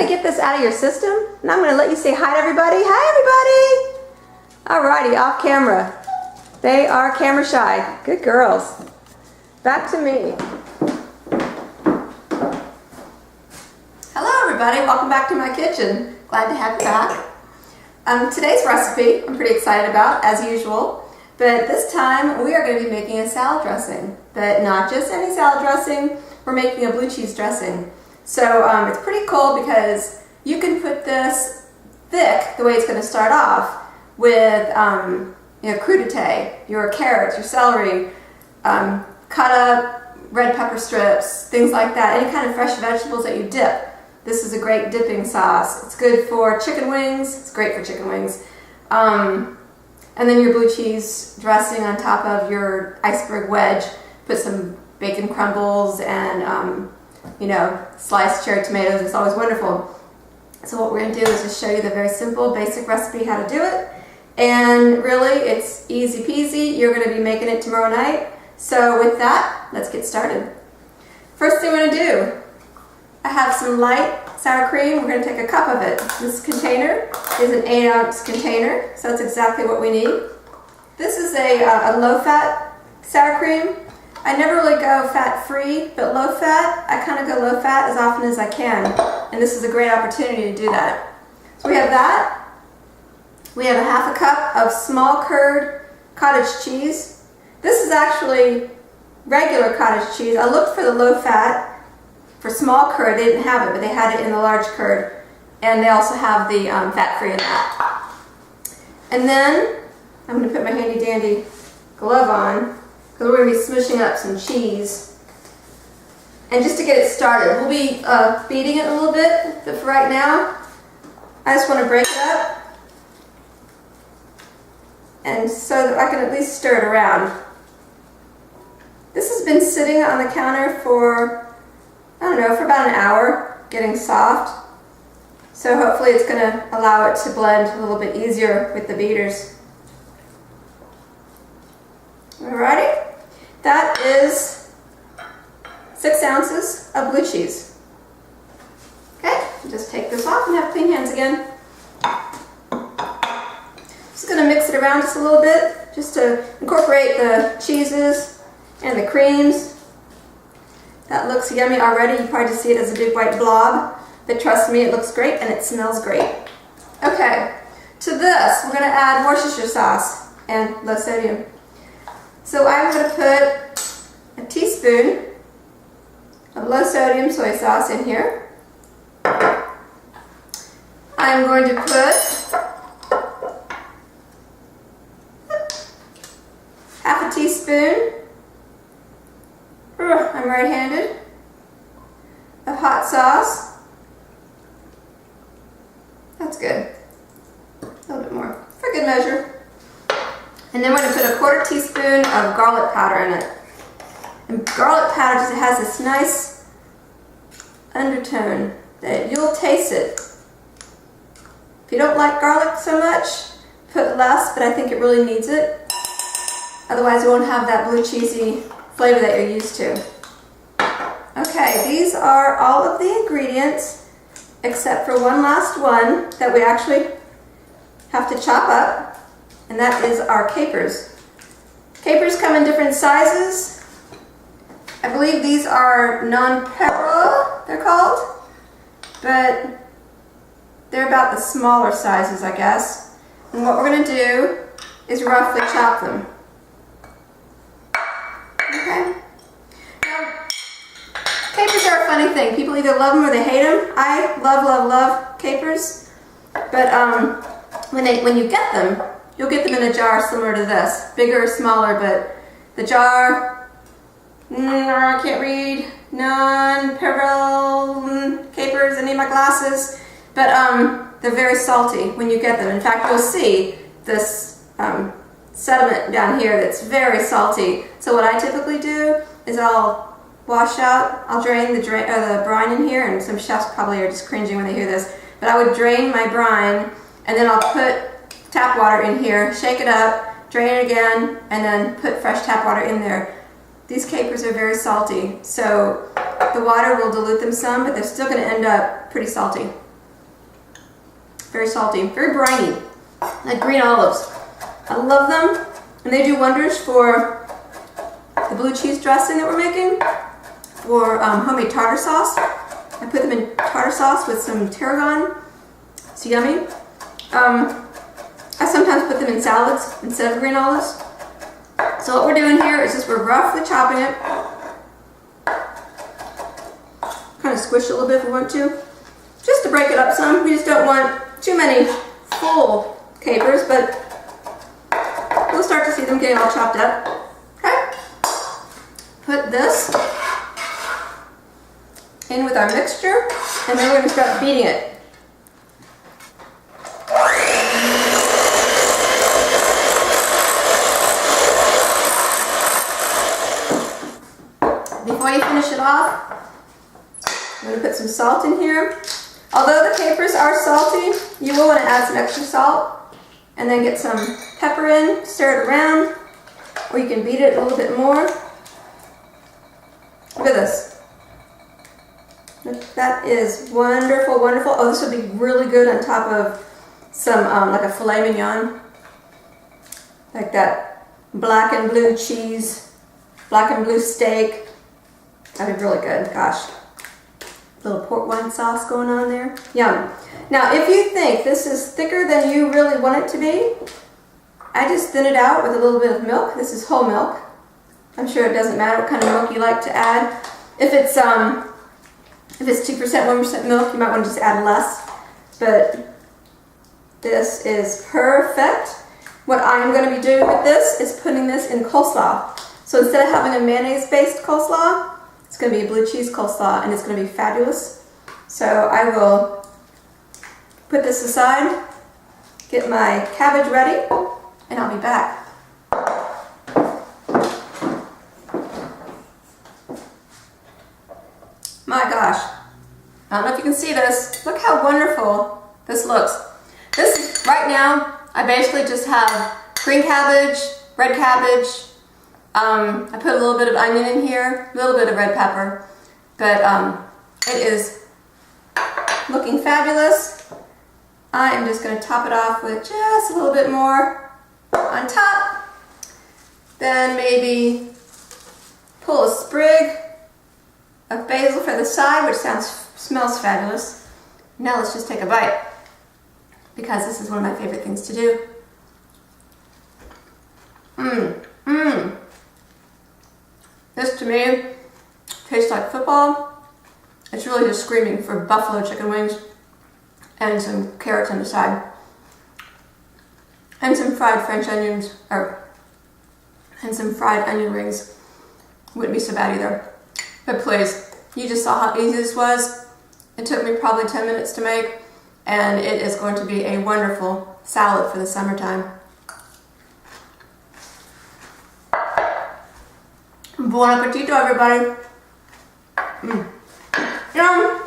to get this out of your system, and I'm going to let you say hi to everybody. Hi, everybody! Alrighty, off camera. They are camera shy. Good girls. Back to me. Hello, everybody. Welcome back to my kitchen. Glad to have you back. Today's recipe I'm pretty excited about, as usual. But this time we are going to be making a salad dressing. But not just any salad dressing. We're making a blue cheese dressing. So it's pretty cool because you can put this thick, the way it's going to start off, with crudité, your carrots, your celery, cut up red pepper strips, things like that, any kind of fresh vegetables that you dip. This is a great dipping sauce. It's good for chicken wings. It's great for chicken wings. And then your blue cheese dressing on top of your iceberg wedge. Put some bacon crumbles and sliced cherry tomatoes. It's always wonderful. So what we're going to do is just show you the very simple, basic recipe how to do it. And really, it's easy peasy. You're going to be making it tomorrow night. So with that, let's get started. First thing we're going to do, I have some light sour cream. We're going to take a cup of it. This container is an 8-ounce container, so that's exactly what we need. This is a low-fat sour cream. I never really go fat-free, but low-fat, I kind of go low-fat as often as I can. And this is a great opportunity to do that. So we have that. We have a half a cup of small curd cottage cheese. This is actually regular cottage cheese. I looked for the low-fat for small curd. They didn't have it, but they had it in the large curd. And they also have the fat-free in that. And then I'm going to put my handy-dandy glove on, because we're going to be smushing up some cheese. And just to get it started, we'll be beating it a little bit, but for right now, I just want to break it up, and so that I can at least stir it around. This has been sitting on the counter for, I don't know, for about an hour, getting soft. So hopefully it's going to allow it to blend a little bit easier with the beaters. Alrighty. That is 6 ounces of blue cheese. Okay, just take this off and have clean hands again. Just going to mix it around just a little bit, just to incorporate the cheeses and the creams. That looks yummy already. You probably just see it as a big white blob, but trust me, it looks great and it smells great. Okay, to this, we're going to add Worcestershire sauce and low sodium. So I'm going to put a teaspoon of low sodium soy sauce in here. I'm going to put half a teaspoon, I'm right-handed, of hot sauce. That's good. A little bit more, for good measure. And then we're going to put a 1/4 teaspoon of garlic powder in it. And garlic powder just has this nice undertone that you'll taste it. If you don't like garlic so much, put less, but I think it really needs it. Otherwise you won't have that blue cheesy flavor that you're used to. Okay, these are all of the ingredients except for one last one that we actually have to chop up. And that is our capers. Capers come in different sizes. I believe these are non-pero, they're called. But they're about the smaller sizes, I guess. And what we're going to do is roughly chop them. Okay? Now, capers are a funny thing. People either love them or they hate them. I love capers. But when you get them, you'll get them in a jar similar to this. Bigger or smaller, but the jar, I can't read, non-peril capers, I need my glasses. But they're very salty when you get them. In fact, you'll see this sediment down here that's very salty. So what I typically do is I'll drain the brine in here, and some chefs probably are just cringing when they hear this, but I would drain my brine, and then I'll put tap water in here, shake it up, drain it again, and then put fresh tap water in there. These capers are very salty, so the water will dilute them some, but they're still going to end up pretty salty. very salty, very briny, like green olives. I love them, and they do wonders for the blue cheese dressing that we're making, for homemade tartar sauce. I put them in tartar sauce with some tarragon. It's yummy. I sometimes put them in salads instead of green olives. So what we're doing here is just we're roughly chopping it. Kind of squish it a little bit if we want to. Just to break it up some. We just don't want too many full capers, but we'll start to see them getting all chopped up. Okay? Put this in with our mixture, and then we're going to start beating it. Before you finish it off, I'm going to put some salt in here. Although the capers are salty, you will want to add some extra salt, and then get some pepper in, stir it around, or you can beat it a little bit more. Look at this. That is wonderful, wonderful. Oh, this would be really good on top of some, like a filet mignon. Like that black and blue cheese, black and blue steak. That'd be really good, gosh. Little port wine sauce going on there. Yum. Now, if you think this is thicker than you really want it to be, I just thin it out with a little bit of milk. This is whole milk. I'm sure it doesn't matter what kind of milk you like to add. If it's 2%, 1% milk, you might want to just add less. But this is perfect. What I'm going to be doing with this is putting this in coleslaw. So instead of having a mayonnaise-based coleslaw, it's going to be a blue cheese coleslaw, and it's going to be fabulous. So I will put this aside, get my cabbage ready, and I'll be back. My gosh, I don't know if you can see this. Look how wonderful this looks. This, right now, I basically just have green cabbage, red cabbage. I put a little bit of onion in here, a little bit of red pepper, but it is looking fabulous. I am just going to top it off with just a little bit more on top. Then maybe pull a sprig of basil for the side, which smells fabulous. Now let's just take a bite, because this is one of my favorite things to do. This to me tastes like football. It's really just screaming for buffalo chicken wings and some carrots on the side. And some fried French onions, and some fried onion rings. Wouldn't be so bad either. But please, you just saw how easy this was. It took me probably 10 minutes to make, and it is going to be a wonderful salad for the summertime. Buon appetito, everybody. Yum.